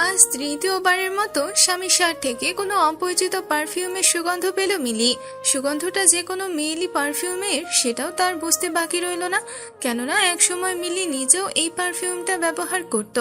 আজ তৃতীয়বারের মতো স্বামীর শার্ট থেকে কোনো অপরিচিত পারফিউমের সুগন্ধ পেল মিলি। সুগন্ধটা যে কোনো মেয়েলি পারফিউমের সেটাও তার বুঝতে বাকি রইল না, কেননা একসময় মিলি নিজেও এই পারফিউমটা ব্যবহার করত,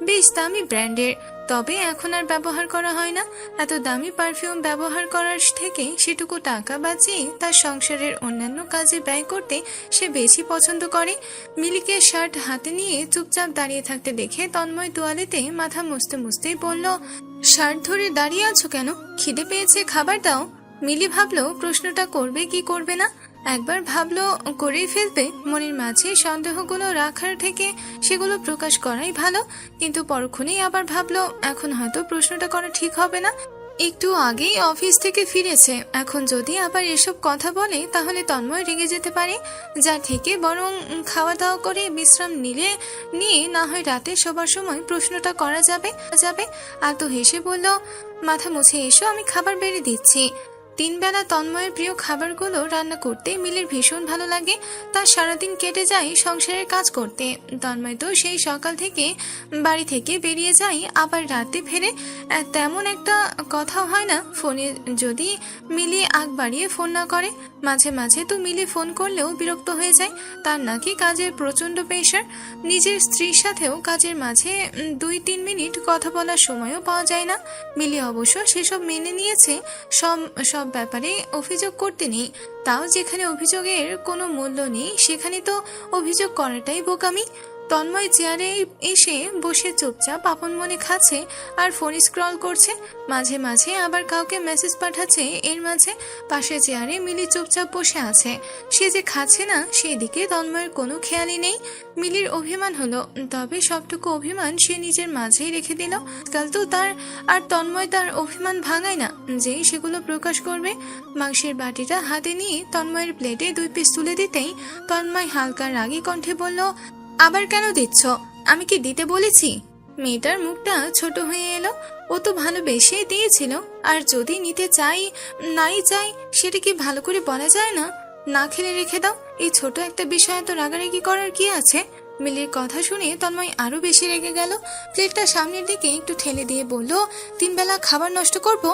বেশ দামি ব্র্যান্ডের। তবে এখন আর ব্যবহার করা হয় না। এত দামি পারফিউম ব্যবহার করার থেকে সেটুকু টাকা বাঁচিয়ে তার সংসারের অন্যান্য কাজে ব্যয় করতে সে বেশি পছন্দ করে। মিলিকে শার্ট হাতে নিয়ে চুপচাপ দাঁড়িয়ে থাকতে দেখে তন্ময় তোয়ালেতে মাথা মুছতে মুছতেই বলল, শার্ট ধরে দাঁড়িয়ে আছো কেন? খিদে পেয়েছে, খাবার দাও। মিলি ভাবলো প্রশ্নটা করবে কি করবে না। একবার ভাবলো করেই ফেলবে, মনের মাঝে সন্দেহগুলো রাখার থেকে সেগুলো প্রকাশ করাই ভালো। কিন্তু পরক্ষণেই আবার ভাবলো এখন হয়তো প্রশ্নটা করা ঠিক হবে না। একটু আগেই অফিস থেকে ফিরেছে, এখন যদি আবার এসব কথা বলে তাহলে তন্ময় রেগে যেতে পারে। যা থেকে বরং খাওয়া দাওয়া করে বিশ্রাম নিয়ে না হয় রাতে শোবার সময় প্রশ্নটা করা যাবে। আর তো হেসে বলল, মাথা মুছে এসো, আমি খাবার বেড়ে দিচ্ছি। 3 বেলা তন্ময়ের প্রিয় খাবারগুলো রান্না করতে মিলির ভীষণ ভালো লাগে। তার সারাদিন কেটে যায় সংসারের কাজ করতে। তন্ময় তো সেই সকাল থেকে বাড়ি থেকে বেরিয়ে যায়, আবার রাতে ফেরে। তেমন একটা কথা হয় না ফোনে যদি মিলি আগ বাড়িয়ে ফোন না করে। মাঝে মাঝে তো মিলি ফোন করলেও বিরক্ত হয়ে যায়। তার নাকি কাজের প্রচন্ড প্রেশার। নিজের স্ত্রীর সাথেও কাজের মাঝে 2-3 মিনিট কথা বলার সময়ও পাওয়া যায় না। মিলি অবশ্য সেসব মেনে নিয়েছে। সব ব্যাপারে অভিযোগ করতে নেই, তাও যেখানে অভিযোগের কোনো মূল্য নেই সেখানে তো অভিযোগ করাটাই বোকামি। তন্ময় চেয়ারে এসে বসে চুপচাপ আপন মনে খাচ্ছে আর ফোন স্ক্রল করছে। মাঝে মাঝে আবার কাউকে মেসেজ পাঠাচ্ছে। এর মাঝে পাশে চেয়ারে মিলি চুপচাপ বসে আছে। সে যে খাচ্ছে না সেদিকে তন্ময়ের কোনো খেয়ালই নেই। মিলির অভিমান হলো, তবে সবটুকু অভিমান সে নিজের মাঝেই রেখে দিল। কাল তো তন্ময় তার অভিমান ভাঙায় না, যেই সেগুলো প্রকাশ করবে। মাংসের বাটিটা হাতে নিয়ে তন্ময়ের প্লেটে 2 পিস তুলে দিতেই তন্ময় হালকা রাগী কণ্ঠে বলল, আবার কেন দিচ্ছ? আমি কি দিতে বলেছি? মেয়েটার মুখটা ছোট হয়ে এলো। ও তো ভালোবেসে দিয়েছিল, আর যদি নিতে নাই চাই সেটা কি ভালো করে বলা যায় না? না খেলে রেখে দাও। এই ছোট একটা বিষয়ে তো রাগারাগি করার কি আছে? মিলির কথা শুনে তন্ময় আরো বেশি রেগে গেল। প্লেটটা সামনের দিকে একটু ঠেলে দিয়ে বলল, 3 বেলা খাবার নষ্ট করব?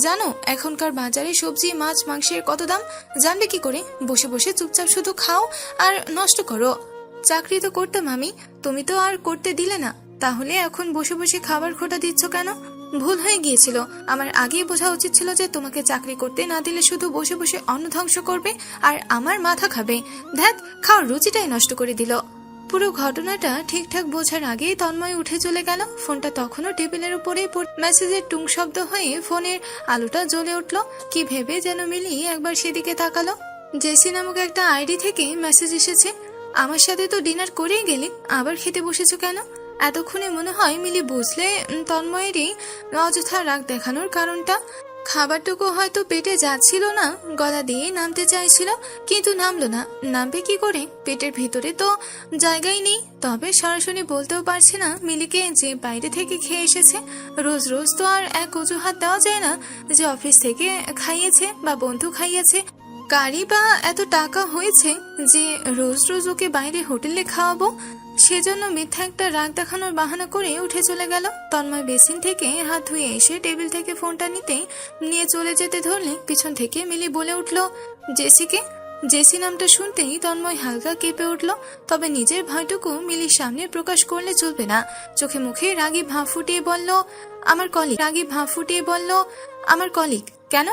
জানো এখনকার বাজারে সবজি মাছ মাংসের কত দাম? জানবে কি করে? বসে বসে চুপচাপ শুধু খাও আর নষ্ট করো। চাকরি তো করতাম আমি, তুমি তো আর করতে দিলে না, তাহলে এখন বসে বসে খাবার খোটা দিচ্ছ কেন? ভুল হয়ে গিয়েছিল, আমার আগেই বোঝা উচিত ছিল যে তোমাকে চাকরি করতে না দিলে শুধু বসে বসে অন্ন ধ্বংস করবে আর আমার মাথা খাবে। ধ্যাত, খাওয়ার রুচিটাই নষ্ট করে দিল। পুরো ঘটনাটা ঠিকঠাক বোঝার আগেই তন্ময় উঠে চলে গেল। ফোনটা তখনও টেবিলের উপরেই মেসেজের টুং শব্দ হয়ে ফোনের আলোটা জ্বলে উঠলো। কি ভেবে যেন মিলি একবার সেদিকে তাকালো। জেসি নামক একটা আইডি থেকে মেসেজ এসেছে, আমার সাথে তো ডিনার করেই গেলে, আবার খেতে বসেছো কেন? এতক্ষণে মনে হয় মিলি বুঝলে তন্ময়েরই অযথা রাগ দেখানোর কারণটা। খাবারটুকু হয়তো পেটে যাচ্ছিল না, গলা দিয়ে নামতে চাইছিল, কিন্তু নামলো না। নামবে কি করে? পেটের ভিতরে তো জায়গাই নেই। তবে সরাসরি বলতেও পারছে না মিলিকে যে বাইরে থেকে খেয়ে এসেছে। রোজ রোজ তো আর এক অজুহাত দেওয়া যায় না যে অফিস থেকে খাইয়েছে বা বন্ধু খাইয়েছে। কারি বা এত টাকা হয়েছে যে রোজ রোজ ওকে বাইরে হোটেলে খাওয়াবো? সেজন্য মিথ্যা একটা রাগ দেখানোর বাহানা করে উঠে চলে গেল। তন্ময় বেসিন থেকে হাত ধুয়ে এসে টেবিল থেকে ফোনটা নিয়ে চলে যেতে ধরলে পিছন থেকে মিলি বলে উঠল, জেসিকে। জেসি নামটা শুনতেই তন্ময় হালকা কেঁপে উঠল। তবে নিজের ভয়টুকু মিলির সামনে প্রকাশ করলে চলবে না। চোখে মুখে রাগী ভাব ফুটিয়ে বলল, আমার কলিগ। কেন?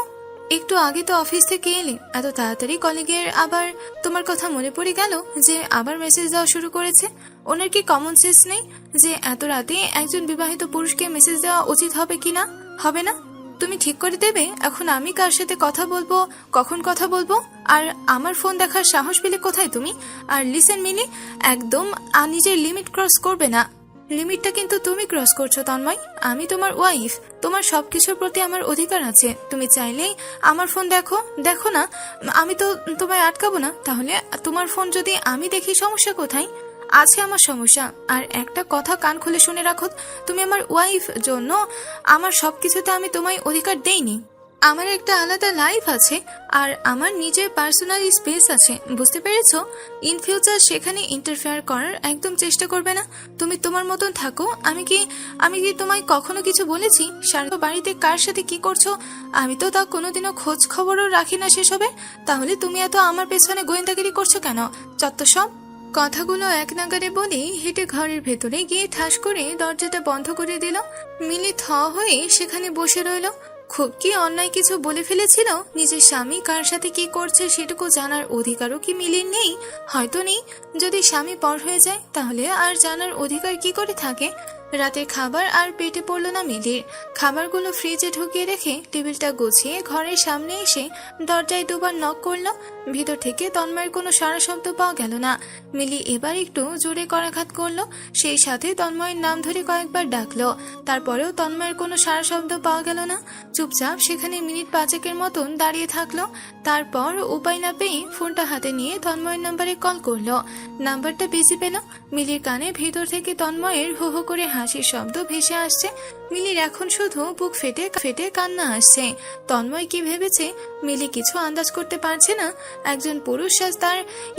একটু আগে তো অফিস থেকে এলে, এত তাড়াতাড়ি কলিগের আবার তোমার কথা মনে পড়ে গেল যে আবার মেসেজ দেওয়া শুরু করেছে? ওনার কি কমন সেন্স নেই যে এত রাতে একজন বিবাহিত পুরুষকে মেসেজ দেওয়া উচিত হবে কি না? হবে না? তুমি ঠিক করে দেবে এখন আমি কার সাথে কথা বলবো, কখন কথা বলবো, আর আমার ফোন দেখার সাহস পেলে কোথায় তুমি? আর লিসেন মিলি, একদম নিজের লিমিট ক্রস করবে না। লিমিটটা কিন্তু তুমি ক্রস করছো তন্ময়। আমি তোমার ওয়াইফ, তোমার সবকিছুর প্রতি আমার অধিকার আছে। তুমি চাইলেই আমার ফোন দেখো না, আমি তো তোমায় আটকাবো না। তাহলে তোমার ফোন যদি আমি দেখি, সমস্যা কোথায়? আছে আমার সমস্যা। আর একটা কথা কান খুলে শুনে রাখো, তুমি আমার ওয়াইফ, জন্য আমার সবকিছুতে আমি তোমায় অধিকার দেইনি। আমার একটা আলাদা লাইফ আছে, আর আমার নিজের পার্সোনাল স্পেস আছে, বুঝতে পেরেছো? ইন ফিউচার সেখানে ইন্টারফেয়ার করার একদম চেষ্টা করবে না। তুমি তোমার মতন থাকো। আমি কি তোমায় কখনো কিছু বলেছি সারা বাড়িতে কার সাথে কি করছো আমি তো তা কোনোদিনও খোঁজ খবরও রাখি না সেসবে। তাহলে তুমি এত আমার পেছনে গোয়েন্দাগিরি করছো কেন? যত সব। কথাগুলো এক নাগারে বলে হেঁটে ঘরের ভেতরে গিয়ে ঠাস করে দরজাটা বন্ধ করে দিল। মিলি থ হয়ে সেখানে বসে রইল। খুব কি অন্যায় কিছু বলে ফেলেছিল? নিজের স্বামী কার সাথে কি করছে সেটুকু জানার অধিকারও কি মিলির নেই? হয়তো নেই। যদি স্বামী পর হয়ে যায় তাহলে আর জানার অধিকার কি করে থাকে? রাতের খাবার আর পেটে পড়ল না মিলির। খাবারগুলো ফ্রিজে ঢুকিয়ে রেখে টেবিলটা গুছিয়ে ঘরের সামনে এসে দরজায় দুবার নক করলো। ভিতর থেকে তন্ময়ের কোনো সারা শব্দ পাওয়া গেল না। মিলি এবার একটু জোরে করাঘাত করলো, সেই সাথে তন্ময়ের নাম ধরে কয়েকবার ডাকলো। তারপরেও তন্ময়ের কোনো সারা শব্দ পাওয়া গেল না। চুপচাপ সেখানে মিনিট পাঁচেকের মতন দাঁড়িয়ে থাকলো। তারপর উপায় না পেয়ে ফোনটা হাতে নিয়ে তন্ময়ের নাম্বারে কল করলো। নাম্বারটা বিজি পেল। মিলির কানে ভিতর থেকে তন্ময়ের হো হো করে হাসির শব্দ ভেসে আসছে। মিলির এখন শুধু বুক ফেটে ফেটে কান্না আসছে। তন্ময় কি ভেবেছে মিলি কিছু আন্দাজ করতে পারছে না। একজন পুরুষ তার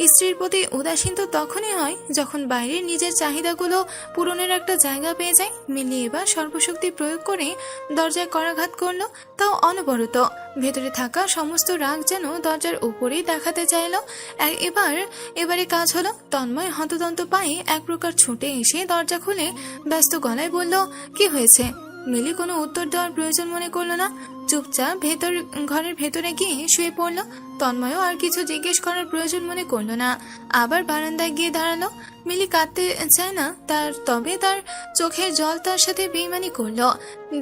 স্ত্রীর প্রতি উদাসীন তো তখনই হয় যখন বাইরে নিজের চাহিদাগুলো পূরণের একটা জায়গা পেয়ে যায়। মিলি এবার সর্বশক্তি প্রয়োগ করে দরজায় করাঘাত করলো, তাও অনবরত। ভেতরে থাকা সমস্ত রাগ যেন দরজার উপরেই দেখাতে চাইল। এবারে কাজ হলো। তন্ময় হন্তদন্ত পায়ে এক প্রকার ছুটে এসে দরজা খুলে ব্যস্ত গলায় বলল, কি হয়েছে? মিলি কোনো উত্তর দেওয়ার প্রয়োজন মনে করলো না। চুপচাপ ঘরের ভেতরে গিয়ে শুয়ে পড়লো। তন্ময়ও আর কিছু জিজ্ঞেস করার প্রয়োজন মনে করলো না। আবার বারান্দায় গিয়ে দাঁড়ালো। মিলি কাঁদতে চায় না তবে তার চোখের জল তার সাথে বেইমানি করলো।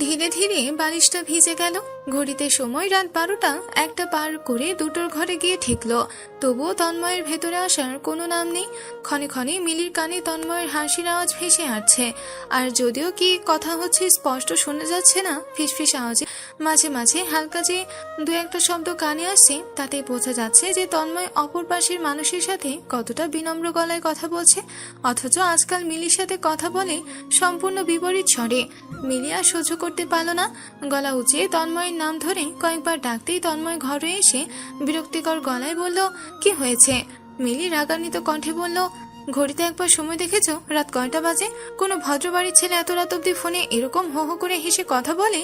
ধীরে ধীরে বালিশটা ভিজে গেল। ঘড়িতে সময় রাত 12টা। একটা পার করে দুটোর ঘরে গিয়ে ঠেকলো। তবুও তন্ময়ের ভেতরে আসার কোনো নাম নেই। ক্ষণে ক্ষণে মিলির কানে তন্ময়ের হাসির আওয়াজ ভেসে আসছে। আর যদিও কি কথা হচ্ছে স্পষ্ট শোনা যাচ্ছে না, ফিসফিস আওয়াজে মাঝে মাঝে হালকা যে দু একটা শব্দ কানে আসছে, তাতে বোঝা যাচ্ছে যে তন্ময় অপর পাশের মানুষের সাথে কতটা বিনম্র গলায় কথা বলছে। অথচ আজকাল মিলির সাথে কথা বলে সম্পূর্ণ বিপরীত স্বরে। মিলি আর সহ্য করতে পারল না। গলা উঁচিয়ে তন্ময়ের নাম ধরে কয়েকবার ডাকতেই তন্ময় ঘরে এসে বিরক্তিকর গলায় বলল, কি হয়েছে? মিলি রাগান্বিত কণ্ঠে বলল, ঘড়িতে একবার সময় দেখেছো? রাত কয়টা বাজে? কোনো ভদ্রবাড়ির ছেলে এত রাত অব্দি ফোনে এরকম হো হো করে হেসে কথা বলে?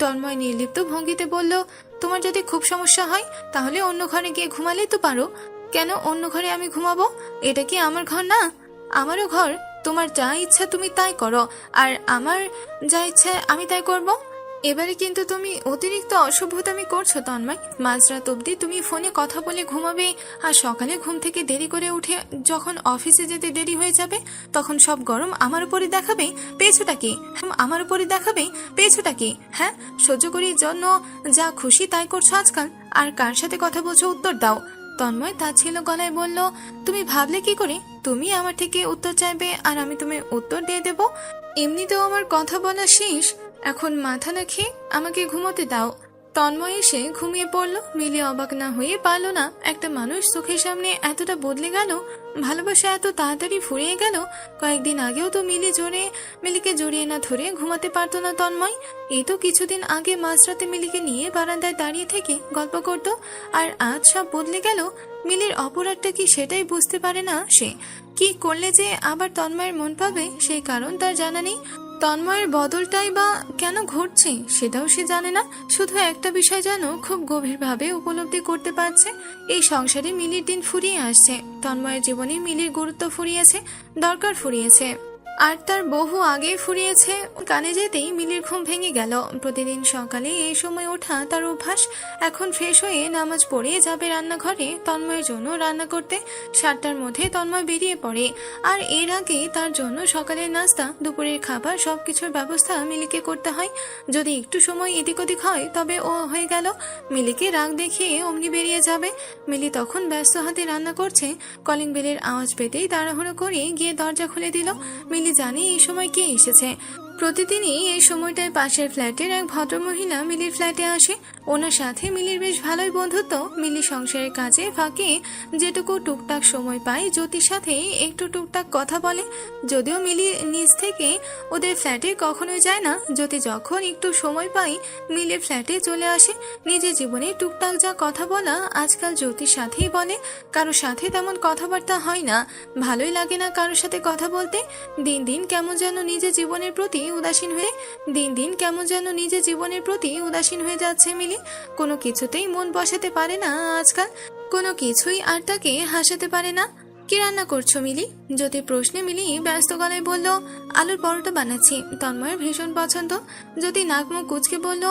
তন্ময় নির্লিপ্ত ভঙ্গিতে বলল, তোমার যদি খুব সমস্যা হয় তাহলে অন্য ঘরে গিয়ে ঘুমালেই তো পারো। কেন অন্য ঘরে আমি ঘুমাবো? এটা কি আমার ঘর না? আমারও ঘর। তোমার যা ইচ্ছা তুমি তাই করো, আর আমার যা ইচ্ছা আমি তাই করব। এবারে কিন্তু তুমি অতিরিক্ত অসভ্যতামি করছো তন্ময়। মাঝরাত অব্দি তুমি ফোনে কথা বলে ঘুমাবে, আর সকালে ঘুম থেকে দেরি করে উঠে যখন অফিসে যেতে দেরি হয়ে যাবে তখন সব গরম আমার উপরে দেখাবে। পেয়েছোটা কি? আমার উপরে দেখাবে। পেয়েছোটা কি? হ্যাঁ, সহ্য করার জন্য যা খুশি তাই করছো আজকাল। আর কার সাথে কথা বলছো উত্তর দাও। তন্ময় তাচ্ছিল্য গলায় বলল, তুমি ভাবলে কি করে তুমি আমার থেকে উত্তর চাইবে আর আমি তুমি উত্তর দিয়ে দেব? এমনিতেও আমার কথা বলা শেষ। এখন মাথা না খেয়ে আমাকে ঘুমোতে দাও। তন্ময় এসে ঘুমিয়ে পড়ল। মিলি অবাক না হয়ে পারল না, একটা মানুষ চোখের সামনে এতটা বদলে গেল, ভালোবাসা এত তাড়াতাড়ি ফুরিয়ে গেল। কয়েকদিন আগেও তো মিলিকে জড়িয়ে না ধরে ঘুমাতে পারতো না তন্ময়। এই তো কিছুদিন আগে মাঝরাতে মিলিকে নিয়ে বারান্দায় দাঁড়িয়ে থেকে গল্প করত, আর আজ সব বদলে গেল। মিলির অপরাধটা কি সেটাই বুঝতে পারে না সে। কি করলে যে আবার তন্ময়ের মন পাবে সেই কারণ তার জানা নেই। তন্ময়ের বদলটাই বা কেন ঘটছে সেটাও সে জানে না। শুধু একটা বিষয় যেন খুব গভীরভাবে উপলব্ধি করতে পারছে, এই সংসারে মিলির দিন ফুরিয়ে আসছে। তন্ময়ের জীবনে মিলির গুরুত্ব ফুরিয়েছে, দরকার ফুরিয়েছে, আর তার বহু আগেই ফুরিয়েছে। কানে যেতেই মিলির ঘুম ভেঙে গেল। প্রতিদিন সকালে এই সময় ওঠা তার অভ্যাস। এখন ফ্রেশ হয়ে নামাজ পড়ে যাবে রান্নাঘরে তন্ময়ের জন্য রান্না করতে। 7টার মধ্যে তন্ময় বেরিয়ে পড়ে, আর এর আগে তার জন্য সকালের নাস্তা, দুপুরের খাবার সবকিছুর ব্যবস্থা মিলিকে করতে হয়। যদি একটু সময় এদিক ওদিক হয় তবে ও হয়ে গেল। মিলিকে রাগ দেখিয়ে অমনি বেরিয়ে যাবে। মিলি তখন ব্যস্ত হাতে রান্না করছে। কলিং বেলের আওয়াজ পেতেই তাড়াহুড়ো করে গিয়ে দরজা খুলে দিল। মিলি জানে এই সময় কে এসেছে। প্রতিদিনই এই সময়টায় পাশের ফ্ল্যাটের এক ভদ্রমহিলা মিলির ফ্ল্যাটে আসে। ওনার সাথে মিলির বেশ ভালোই বন্ধুত্ব। মিলি সংসারের কাজে ফাঁকে যেটুকু টুকটাক সময় পায় জ্যোতির সাথে একটু টুকটাক কথা বলে। যদিও মিলি নিজ থেকে ওদের ফ্ল্যাটে কখনোই যায় না, জ্যোতি যখন একটু সময় পায় মিলির ফ্ল্যাটে চলে আসে। নিজের জীবনে টুকটাক যা কথা বলা আজকাল জ্যোতির সাথেই বলে। কারোর সাথে তেমন কথাবার্তা হয় না, ভালোই লাগে না কারোর সাথে কথা বলতে। দিন দিন কেমন যেন নিজের জীবনের প্রতি উদাসীন হয়ে যাচ্ছে মিলি। কোনো কিছুতেই মন বসাতে পারে না আজকাল, কোনো কিছুই আর তাকে হাসাতে পারে না। কি রান্না করছো মিলি? জ্যোতির প্রশ্নে মিলি ব্যস্ত গলায় বলল, আলুর পরোটা বানাচ্ছি, তন্ময়ের ভীষণ পছন্দ। জ্যোতি নাক মুখ কুচকে বলল,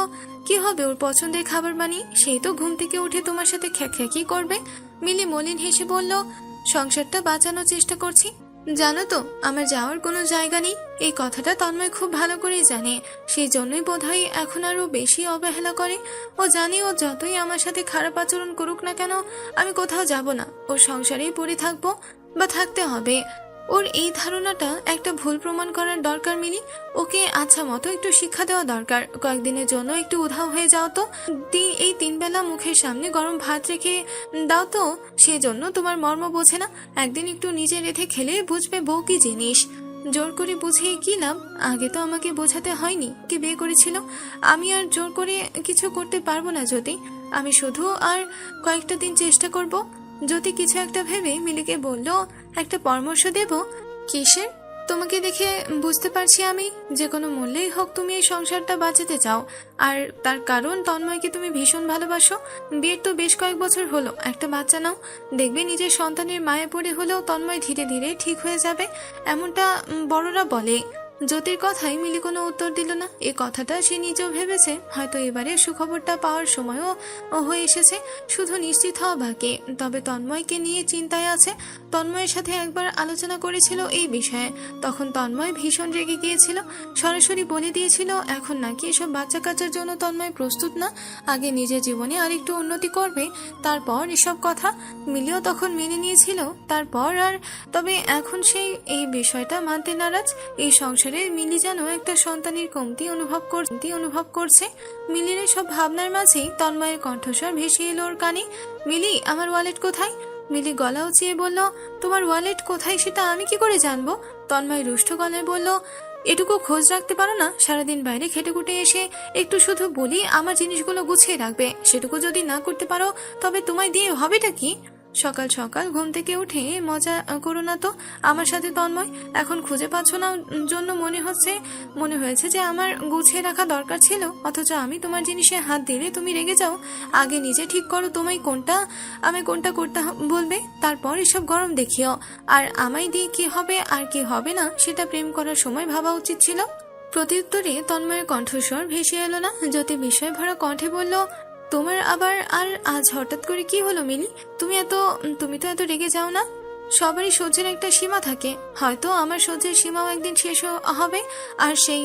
কি হবে ওর পছন্দের খাবার বানিয়ে? সেই তো ঘুম থেকে উঠে তোমার সাথে খ্যাঁকি করবে। মিলি মলিন হেসে বলল, সংসারটা বাঁচানোর চেষ্টা করছি। জানো তো আমার যাওয়ার কোনো জায়গা নেই, এই কথাটা তন্ময় খুব ভালো করেই জানে। সেই জন্যই বোধহয় এখন আরো বেশি অবহেলা করে। ও জানে ও যতই আমার সাথে খারাপ আচরণ করুক না কেন, আমি কোথাও যাব না, ওর সংসারেই পড়ে থাকবো বা থাকতে হবে। ওর এই ধারণাটা একটা ভুল প্রমাণ করার দরকার মিলি। ওকে আচ্ছা মতো একটু শিক্ষা দেওয়া দরকার। কয়েকদিনের জন্য একটু উধাও হয়ে যাও তো, এই 3 বেলা মুখের সামনে গরম ভাত রেখে দাও তো। সেজন্য তোমার মর্ম বোঝে না, একদিন একটু নিজে রেঁধে খেলে বুঝবে বউ কি জিনিস। জোর করে বুঝিয়ে কি লাভ? আগে তো আমাকে বোঝাতে হয়নি, কি বিয়ে করেছিল। আমি আর জোর করে কিছু করতে পারবো না জ্যোতি, আমি শুধু আর কয়েকটা দিন চেষ্টা করব। জ্যোতি কিছু একটা ভেবে মিলিকে বলল, একটা পরামর্শ দেব। কিসের? তোমাকে দেখে বুঝতে পারছি আমি যে কোনো মূল্যেই হোক তুমি এই সংসারটা বাঁচাতে চাও। আর তার কারণ তন্ময়কে তুমি ভীষণ ভালোবাসো। বিয়ের তো বেশ কয়েক বছর হলো, একটা বাচ্চা নাও, দেখবে নিজের সন্তানের মায়ে পড়ে হলেও তন্ময় ধীরে ধীরে ঠিক হয়ে যাবে, এমনটা বড়রা বলে। জ্যোতির কথাই মিলি কোনো উত্তর দিল না। এই কথাটা সে নিজেও ভেবেছে হয়তো এবারে সুখবরটা পাওয়ার সময়ও হয়ে এসেছে, শুধু নিশ্চিত হওয়া বাকি। তবে তন্ময়কে নিয়ে চিন্তায় আছে। তন্ময়ের সাথে একবার আলোচনা করেছিল এই বিষয়ে, তখন তন্ময় ভীষণ রেগে গিয়েছিল, সরাসরি বলে দিয়েছিল এখন নাকি এসব বাচ্চা কাচ্চার জন্য তন্ময় প্রস্তুত না, আগে নিজের জীবনে আরেকটু উন্নতি করবে, তারপর এসব কথা। মিলিও তখন মেনে নিয়েছিল তারপর আর। তবে এখন সেই এই বিষয়টা মানতে নারাজ। এই সংসারে মিলি যেন একটা সন্তানের কমতি অনুভব করছে। মিলির সব ভাবনার মাঝেই তন্ময়ের কণ্ঠস্বর ভেসে এলো ওর কানে, মিলি আমার ওয়ালেট কোথায়? মিলি গলা উঁচিয়ে বলল, তোমার ওয়ালেট কোথায় সেটা আমি কি করে জানবো? তন্ময় রুষ্ট গলায় বলল, এটুকু খোঁজ রাখতে পারো না? সারাদিন বাইরে খেটে খুটে এসে একটু শুধু বলি আমার জিনিসগুলো গুছিয়ে রাখবে, সেটুকু যদি না করতে পারো তবে তোমায় দিয়ে হবেটা কি? সকাল সকাল ঘুম থেকে উঠে মজা করো না তো আমার সাথে তন্ময়। এখন খুঁজে পাচ্ছ না জন্য মনে হয়েছে যে আমার গুছিয়ে রাখা দরকার ছিল, অথচ আমি তোমার জিনিসে হাত দিলে তুমি রেগে যাও। আগে নিজে ঠিক করো তোমায় আমি কোনটা করতে বলবে, তারপর এসব গরম দেখিও। আর আমায় দিয়ে কি হবে আর কি হবে না সেটা প্রেম করার সময় ভাবা উচিত ছিল। প্রত্যুত্তরে তন্ময়ের কণ্ঠস্বর ভেসে এলো না। জ্যোতি বিস্ময় ভরা কণ্ঠে বলল, তোমার আবার আর আজ হঠাৎ করে কি হলো মিলি? তুমি তো এত রেগে যাও না। সবারই সহ্যের একটা সীমা থাকে, হয়তো আমার সহ্যের সীমাও একদিন শেষ হবে, আর সেই